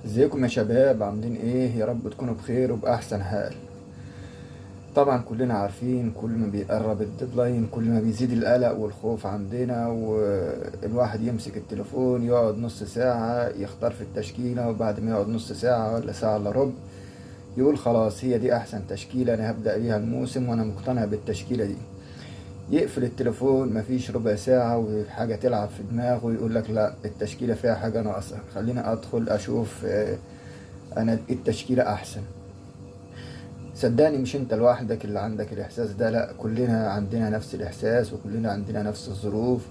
ازيكم يا شباب؟ عاملين ايه؟ يا رب تكونوا بخير وبأحسن حال. طبعا كلنا عارفين كل ما بيقرب الديدلاين كل ما بيزيد القلق والخوف عندنا، والواحد يمسك التليفون يقعد نص ساعة يختار في التشكيلة، وبعد ما يقعد نص ساعة ولا ساعة الا ربع يقول خلاص هي دي احسن تشكيلة انا هبدأ بيها الموسم وانا مقتنع بالتشكيلة دي. يقفل التليفون مفيش ربع ساعة وحاجة تلعب في دماغه ويقول لك لا التشكيلة فيها حاجة ناقصة، خليني ادخل اشوف انا التشكيلة احسن. صدقني مش انت لوحدك اللي عندك الاحساس ده، لا كلنا عندنا نفس الاحساس وكلنا عندنا نفس الظروف.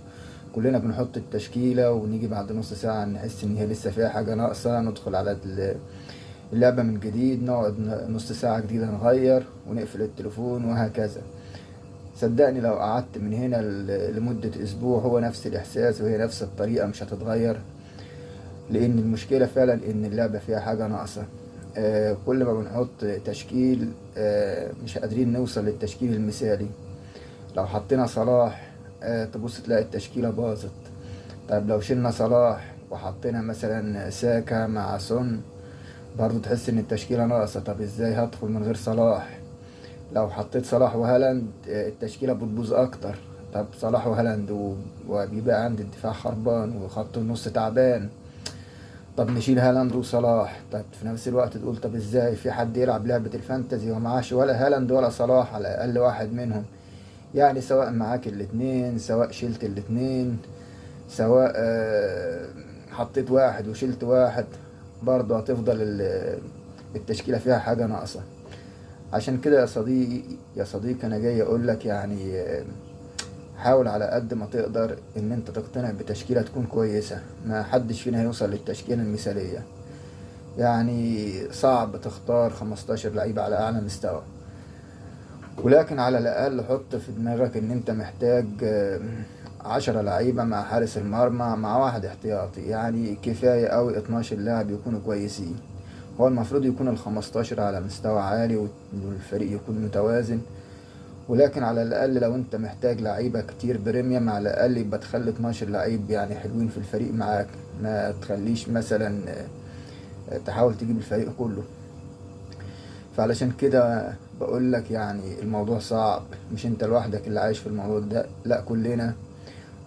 كلنا بنحط التشكيلة ونيجي بعد نص ساعة نحس ان هي لسه فيها حاجة ناقصة، ندخل على اللعبة من جديد، نقعد نص ساعة جديدة نغير ونقفل التليفون وهكذا. صدقني لو قعدت من هنا لمدة اسبوع هو نفس الاحساس وهي نفس الطريقة مش هتتغير، لان المشكلة فعلا ان اللعبة فيها حاجة ناقصة. كل ما بنحط تشكيل مش قادرين نوصل للتشكيل المثالي. لو حطينا صلاح تبص تلاقي التشكيلة باظت. طيب لو شلنا صلاح وحطينا مثلا ساكا مع سون برضو تحس ان التشكيلة ناقصة. طب ازاي هدخل من غير صلاح؟ لو حطيت صلاح وهالاند التشكيلة بتبوظ اكتر. طب صلاح وهالاند وبيبقى عندي الدفاع خربان وخط النص تعبان. طب نشيل هالاند وصلاح، طب في نفس الوقت تقول طب ازاي في حد يلعب لعبة الفانتزي ومعاش ولا هالاند ولا صلاح على الاقل واحد منهم؟ يعني سواء معاك الاتنين سواء شلت الاتنين سواء حطيت واحد وشلت واحد برضه هتفضل التشكيلة فيها حاجة ناقصة. عشان كده يا صديقي انا جاي اقول لك يعني حاول على قد ما تقدر ان انت تقتنع بتشكيلة تكون كويسة. ما حدش فينا هيوصل للتشكيلة المثالية، يعني صعب تختار 15 لعيب على اعلى مستوى، ولكن على الاقل حط في دماغك ان انت محتاج 10 لعيبة مع حارس المرمى مع واحد احتياطي. يعني كفاية اوي 12 لاعب يكونوا كويسين. هو المفروض يكون ال15 على مستوى عالي والفريق يكون متوازن، ولكن على الاقل لو انت محتاج لعيبه كتير بريميوم على الاقل يبقى تخلي 12 لعيب يعني حلوين في الفريق معاك. ما تخليش مثلا تحاول تجيب الفريق كله. فعلشان كده بقول لك يعني الموضوع صعب، مش انت لوحدك اللي عايش في الموضوع ده، لا كلنا.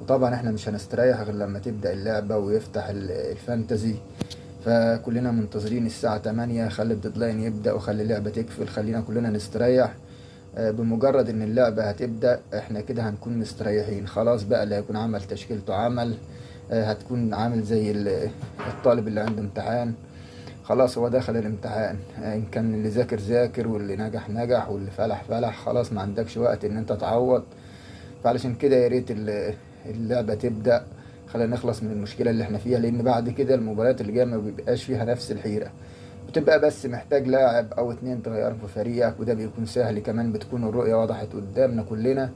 وطبعا احنا مش هنستريح غير لما تبدأ اللعبة ويفتح الفانتزي. فكلنا منتظرين الساعة 8 خلي الديدلاين يبدأ وخلي اللعبة تقفل، خلينا كلنا نستريح. بمجرد ان اللعبة هتبدأ احنا كده هنكون مستريحين خلاص. بقى اللي هيكون عمل تشكيلته عمل، هتكون عامل زي الطالب اللي عنده امتحان خلاص هو دخل الامتحان. ان كان اللي ذاكر ذاكر واللي نجح نجح واللي فلح فلح، خلاص ما عندكش وقت ان انت تعوض. فعلشان كده يا ريت اللعبة تبدأ، خلينا نخلص من المشكلة اللي احنا فيها، لان بعد كده المباريات اللي جاية ما بيبقاش فيها نفس الحيرة. بتبقى بس محتاج لاعب او اتنين تغيرهم في فريقك وده بيكون سهل، كمان بتكون الرؤية وضحت قدامنا كلنا.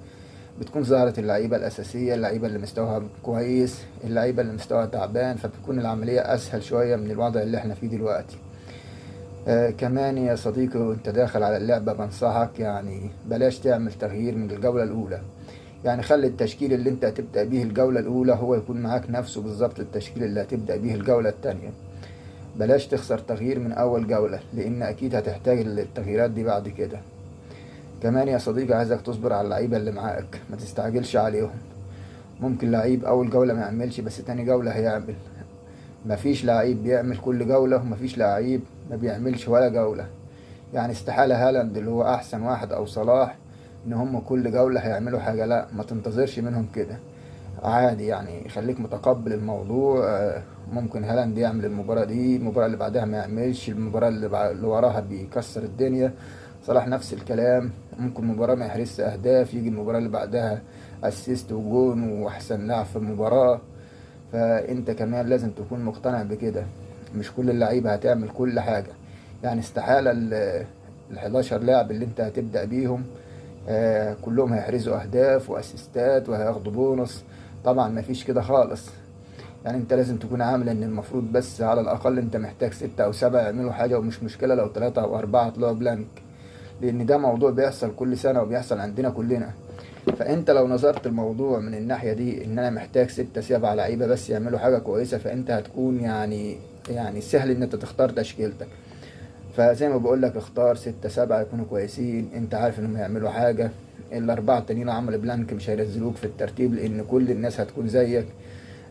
بتكون ظهرت اللعيبة الأساسية، اللعيبة اللي مستواها كويس، اللعيبة اللي مستواها تعبان، فبتكون العملية أسهل شوية من الوضع اللي احنا فيه دلوقتي. كمان يا صديقي وانت داخل على اللعبة بنصحك يعني بلاش تعمل تغيير من الجولة الأولى. يعني خلي التشكيل اللي انت هتبدأ بيه الجولة الأولى هو يكون معاك نفسه بالظبط التشكيل اللي هتبدأ بيه الجولة التانية. بلاش تخسر تغيير من أول جولة لأن أكيد هتحتاج التغييرات دي بعد كده. كمان يا صديقي عايزك تصبر على اللعيبة اللي معاك، ما تستعجلش عليهم. ممكن لعيب أول جولة ما يعملش بس تاني جولة هيعمل. مفيش لعيب بيعمل كل جولة ومفيش لعيب ما بيعملش ولا جولة. يعني استحالة هالاند اللي هو أحسن واحد أو صلاح إن هم كل جولة هيعملوا حاجة، لا ما تنتظرش منهم كده. عادي يعني خليك متقبل الموضوع. ممكن هالاند يعمل المباراة دي المباراة اللي بعدها ما يعملش، المباراة اللي وراها بيكسر الدنيا. صلاح نفس الكلام، ممكن مباراة ما يحرزش أهداف يجي المباراة اللي بعدها أسيست وجون وأحسن لاعب في المباراة. فأنت كمان لازم تكون مقتنع بكده، مش كل اللعيبة هتعمل كل حاجة. يعني استحالة ال11 لاعب اللي انت هتبدأ بيهم كلهم هيحرزوا اهداف واسيستات وهياخدوا بونص. طبعا مفيش كده خالص. يعني انت لازم تكون عامل ان المفروض بس على الاقل انت محتاج 6 او 7 يعملوا حاجة، ومش مشكلة لو 3 او 4 طلعوا بلانك، لان ده موضوع بيحصل كل سنة وبيحصل عندنا كلنا. فانت لو نظرت الموضوع من الناحية دي ان انا محتاج 6 7 لعيبة بس يعملوا حاجة كويسة، فانت هتكون يعني يعني سهل ان انت تختار تشكيلتك. فزي ما بقول لك اختار 6 7 يكونوا كويسين، انت عارف انهم هيعملوا حاجة. الاربعة التانيين عمل بلانك مش هينزلوك في الترتيب، لان كل الناس هتكون زيك.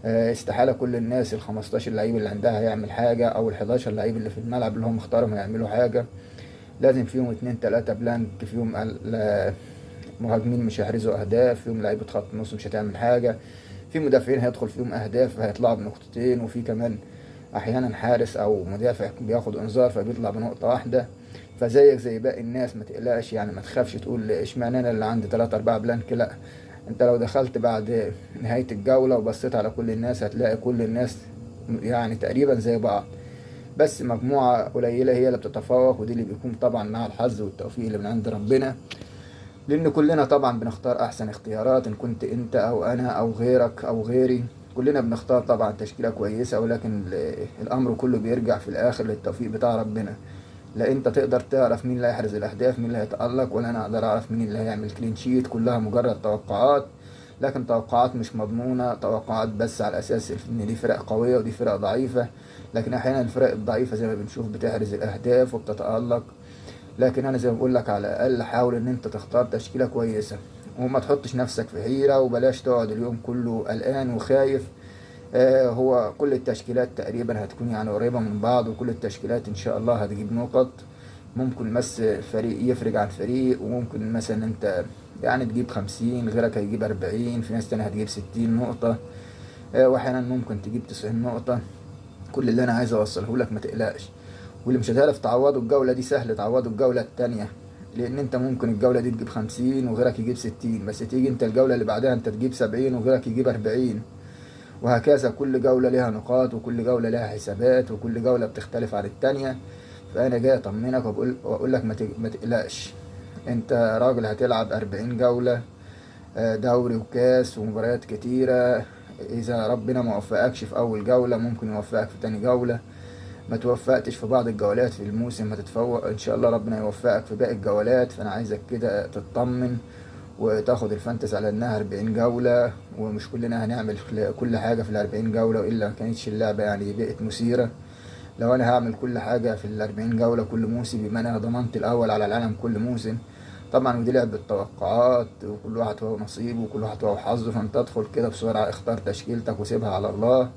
استحالة كل الناس ال15 لعيب اللي عندها هيعمل حاجة، او ال11 لعيب اللي في الملعب اللي هم اختارهم هيعملوا حاجة. لازم فيهم 2 3 بلانك، فيهم مهاجمين مش هيحرزوا اهداف، فيهم لعيبة خط نص مش هتعمل حاجة، في مدافعين هيدخل فيهم اهداف هيطلعوا بنقطتين، وفي كمان احيانا حارس او مدافع بياخد انذار فبيطلع بنقطة واحدة. فزيك زي باقي الناس، ما تقلقش يعني، ما تخافش تقول اشمعنى انا اللي عندي 3 4 بلانك. لا، انت لو دخلت بعد نهاية الجولة وبصيت على كل الناس هتلاقي كل الناس يعني تقريبا زي بعض، بس مجموعة قليلة هي اللي بتتفوق، ودي اللي بيكون طبعا مع الحظ والتوفيق اللي من عند ربنا. لان كلنا طبعا بنختار احسن اختيارات، ان كنت انت او انا او غيرك او غيري، كلنا بنختار طبعا تشكيلة كويسة، ولكن الامر كله بيرجع في الاخر للتوفيق بتاع ربنا. لا انت تقدر تعرف مين اللي هيحرز الاهداف، مين اللي هيتألق، ولا انا اقدر اعرف مين اللي هيعمل كلين شيت. كلها مجرد توقعات، لكن توقعات مش مضمونة، توقعات بس على اساس ان دي فرق قوية ودي فرق ضعيفة. لكن احيانا الفرق الضعيفة زي ما بنشوف بتحرز الاهداف وبتتألق. لكن انا زي ما بقول لك، على الاقل حاول ان انت تختار تشكيلة كويسة، وما تحطش نفسك في حيرة، وبلاش تقعد اليوم كله قلقان وخايف. هو كل التشكيلات تقريبا هتكون يعني قريبة من بعض، وكل التشكيلات ان شاء الله هتجيب نقط. ممكن بس فريق يفرق عن فريق، وممكن مثلا انت يعني تجيب 50 غيرك هيجيب 40، في ناس تانية هتجيب 60 نقطة، واحيانا ممكن تجيب 90 نقطة. كل اللي انا عايز اوصله لك ما تقلقش، واللي مش هتعرف تعوضه الجولة دي سهل تعوضه الجولة التانية. لان انت ممكن الجولة دي تجيب 50 وغيرك يجيب 60، بس تيجي انت الجولة اللي بعدها انت تجيب 70 وغيرك يجيب 40، وهكذا. كل جولة لها نقاط، وكل جولة لها حسابات، وكل جولة بتختلف عن التانية. فأنا جاي أطمنك وأقول لك ما تقلقش. أنت راجل هتلعب 40 جولة، دوري وكاس ومباريات كتيرة. إذا ربنا ما وفقكش في أول جولة ممكن يوفقك في تاني جولة، ما توفقتش في بعض الجولات في الموسم هتتفوق إن شاء الله، ربنا يوفقك في باقي الجولات. فأنا عايزك كده تطمن وتاخد الفانتس على انها 40 جولة، ومش كلنا هنعمل كل حاجة في ال40 جولة، وإلا ما كانتش اللعبة يعني بقت مثيرة. لو انا هعمل كل حاجة في ال40 جولة كل موسم، يبقى انا ضمنت الاول على العالم كل موسم. طبعا ودي لعبة توقعات، وكل واحد هو نصيبه وكل واحد هو حظه. فانت ادخل كده بسرعة، اختار تشكيلتك وسيبها على الله،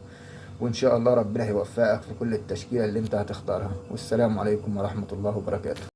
وان شاء الله ربنا هيوفقك في كل التشكيلة اللي انت هتختارها. والسلام عليكم ورحمة الله وبركاته.